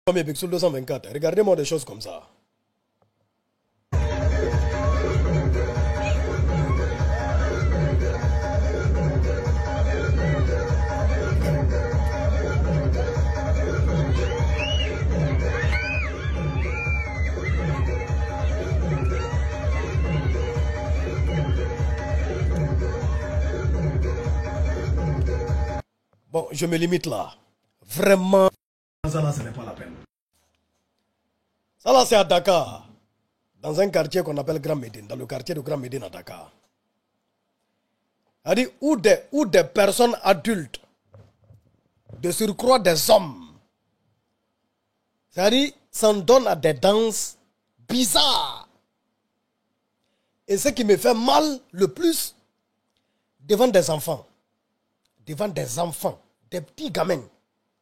Premier Bixul 224. Regardez-moi des choses comme ça. Bon, je me limite là. Vraiment. Ça là, ce n'est pas la peine. Ça là, c'est à Dakar. Dans un quartier qu'on appelle Grand Médine. Dans le quartier de Grand Médine à Dakar. C'est-à-dire où des personnes adultes, de surcroît des hommes, c'est-à-dire s'en donnent à des danses bizarres. Et ce qui me fait mal le plus, devant des enfants, des petits gamins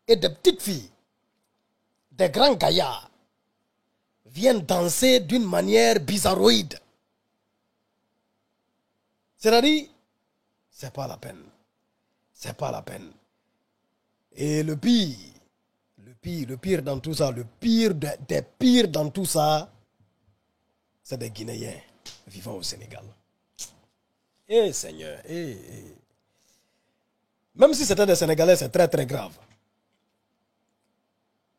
et des petites filles, des grands gaillards, viennent danser d'une manière bizarroïde. C'est-à-dire, c'est pas la peine. C'est pas la peine. Et le pire dans tout ça, le pire des pires dans tout ça, c'est des Guinéens vivant au Sénégal. Eh Seigneur, Même si c'était des Sénégalais, c'est très très grave.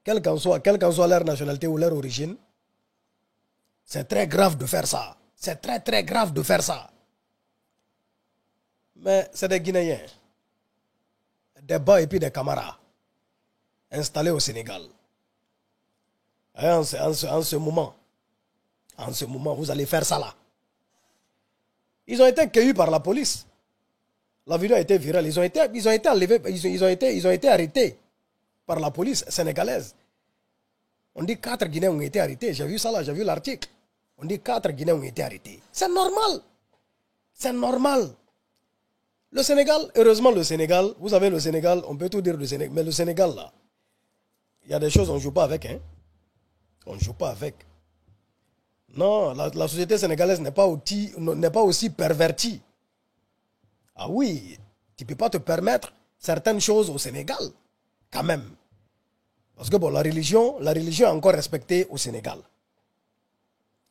Quelle qu'en soit leur nationalité ou leur origine, c'est très grave de faire ça. C'est très très grave de faire ça. Mais c'est des Guinéens, des bas et puis des camarades, installés au Sénégal. Et en ce moment, vous allez faire ça là. Ils ont été cueillis par la police. La vidéo a été virale. Ils ont été enlevés, ils ont été arrêtés par la police sénégalaise. On dit 4 Guinéens ont été arrêtés. J'ai vu ça là, j'ai vu l'article. On dit 4 Guinéens ont été arrêtés. C'est normal. C'est normal. Le Sénégal, heureusement le Sénégal, vous savez le Sénégal, on peut tout dire du Sénégal, mais le Sénégal là, il y a des choses on ne joue pas avec. Hein. On ne joue pas avec. Non, la société sénégalaise n'est pas aussi pervertie. Ah oui, tu ne peux pas te permettre certaines choses au Sénégal, quand même. Parce que bon, la religion est encore respectée au Sénégal.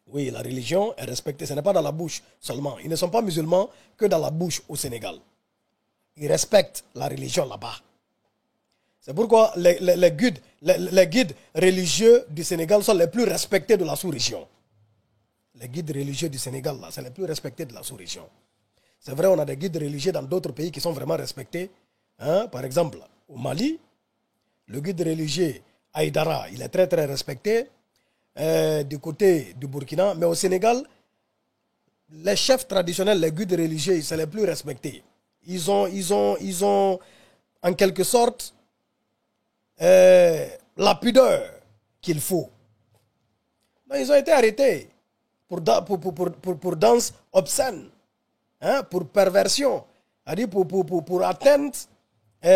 Oui, la religion est respectée, ce n'est pas dans la bouche seulement. Ils ne sont pas musulmans que dans la bouche au Sénégal. Ils respectent la religion là-bas. C'est pourquoi les guides religieux du Sénégal sont les plus respectés de la sous-région. Les guides religieux du Sénégal, là, c'est les plus respectés de la sous-région. C'est vrai, on a des guides religieux dans d'autres pays qui sont vraiment respectés. Hein? Par exemple, au Mali, le guide religieux Aïdara, il est très très respecté. Du côté du Burkina, mais au Sénégal, les chefs traditionnels, les guides religieux, c'est les plus respectés. Ils ont en quelque sorte la pudeur qu'il faut. Mais ils ont été arrêtés pour danse obscène, hein, pour perversion, pour atteinte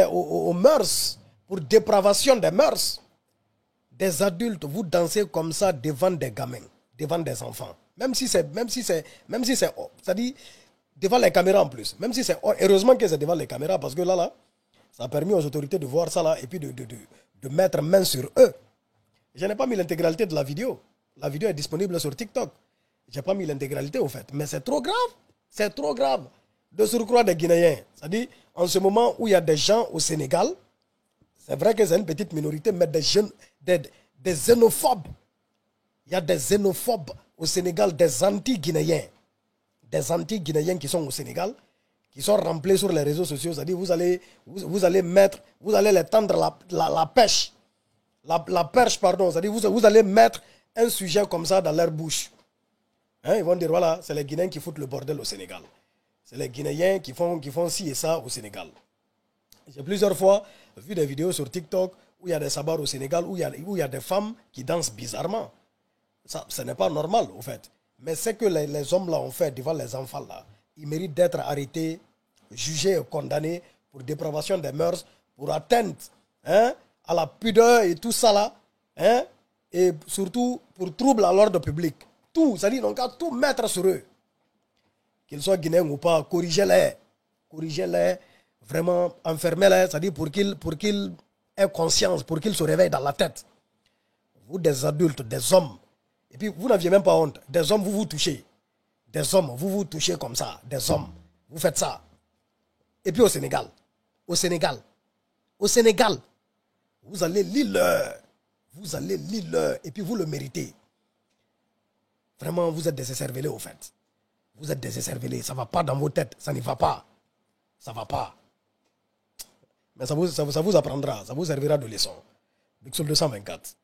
aux mœurs, pour dépravation des mœurs. Des adultes, vous dansez comme ça devant des gamins, devant des enfants. Même si c'est, c'est-à-dire devant les caméras en plus. Même si c'est, heureusement que c'est devant les caméras parce que là, ça a permis aux autorités de voir ça là et puis de mettre main sur eux. Je n'ai pas mis l'intégralité de la vidéo. La vidéo est disponible sur TikTok. Je n'ai pas mis l'intégralité au fait. Mais c'est trop grave. C'est trop grave de surcroît des Guinéens. C'est-à-dire, en ce moment où il y a des gens au Sénégal, c'est vrai que c'est une petite minorité, mais des jeunes, des xénophobes. Il y a des xénophobes au Sénégal, des anti-guinéens. Des anti-guinéens qui sont au Sénégal, qui sont remplis sur les réseaux sociaux. C'est-à-dire, vous allez les tendre la pêche. La perche, pardon. C'est-à-dire, vous allez mettre un sujet comme ça dans leur bouche. Hein, ils vont dire, voilà, c'est les Guinéens qui foutent le bordel au Sénégal. C'est les Guinéens qui font ci et ça au Sénégal. J'ai plusieurs fois vu des vidéos sur TikTok où il y a des sabbats au Sénégal, où il y a des femmes qui dansent bizarrement. Ça, ce n'est pas normal, au fait. Mais ce que les hommes là ont fait devant les enfants là, ils méritent d'être arrêtés, jugés et condamnés pour dépravation des mœurs, pour atteinte, hein, à la pudeur et tout ça là, hein, et surtout pour trouble à l'ordre public. Tout, c'est-à-dire donc à tout mettre sur eux. Qu'ils soient guinéens ou pas, corrigez-les, vraiment enfermez-les, c'est-à-dire pour qu'ils aient conscience, pour qu'ils se réveillent dans la tête. Vous des adultes, des hommes. Et puis vous n'aviez même pas honte. Des hommes, vous vous touchez. Des hommes, vous vous touchez comme ça. Des hommes, vous faites ça. Et puis au Sénégal, vous allez lire et puis vous le méritez. Vraiment, vous êtes des écervelés au fait. Vous êtes des écervelés, ça ne va pas dans vos têtes, ça n'y va pas. Ça ne va pas. Mais ça vous apprendra, ça vous servira de leçon. Bixol 224.